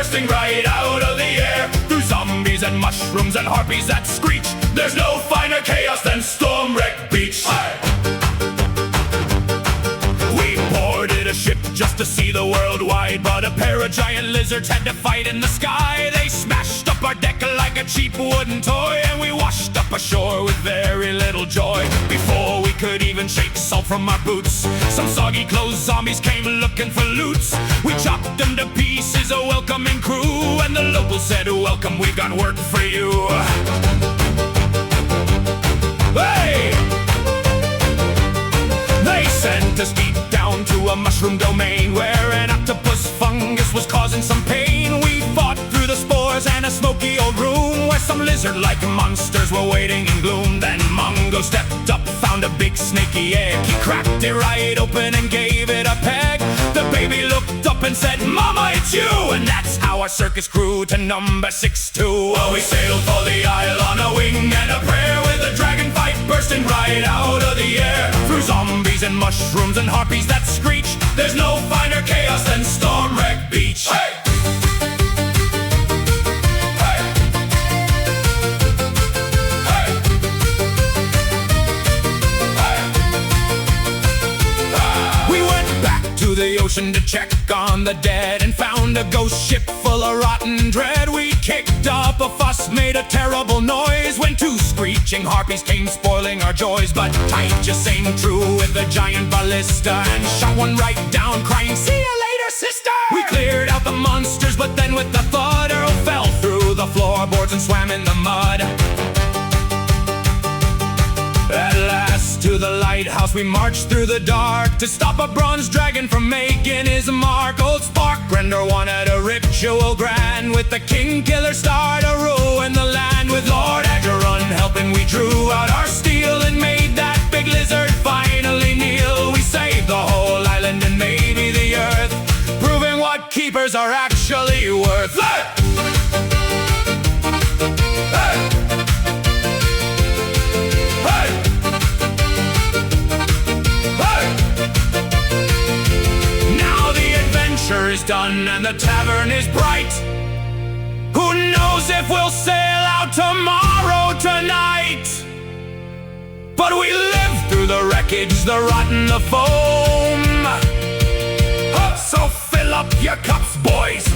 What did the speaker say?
bursting right out of the air. Through zombies and mushrooms and harpies that screech, there's no finer chaos than Stormwreck Beach. We boarded a ship just to see the world wide, but a pair of giant lizards had to fight in the sky. They smashed up our deck like a cheap wooden toy, and we washed up ashore with very little joy. Before we could even shake salt from our boots, some soggy-clothed zombies came looking for loots. We chopped them to pieces, a welcoming crew, and the locals said, "Welcome, we've got work for you." Hey! They sent us deep down to a mushroom domain where an octopus fungus was causing some pain. We fought through the spores and a smoky old room where some lizard-like monsters were waiting in gloom. Then Mongo stepped up, found a big snaky egg. He cracked it right open and gave it a peg. The baby looked up and said, "Mama, it's you!" And that's how our circus grew to number 6-2. Well, we sailed for the isle on a wing and a prayer, with a dragon fight bursting right out of the air. Through zombies and mushrooms and harpies that screech, there's no finer chaos than Stormwreck Beach. Hey! Hey! Hey! Hey! We went back to the ocean to check on the dead and found a ghost ship full of rotten dread. We kicked up a fuss, made a terrible noise when two screeching harpies came spoiling our joys. But Tide just sang true with a giant ballista and shot one right down, crying, "See you later, sister!" We cleared out the monsters, but then with the thud, Earl fell through the floorboards and swam in the mud. At last, to the lighthouse we marched through the dark to stop a bronze dragon from making his mark. Old Sparkrender wanted a ritual grand with the king killer star to ruin the land. With Lord Acheron helping, we drew out our steel and made that big lizard finally kneel. We saved the whole island and maybe the earth, proving what keepers are actually worth. Hey! Is done and the tavern is bright. Who knows if we'll sail out tomorrow tonight? But we lived through the wreckage, the rotten, the foam. So fill up your cups, boys,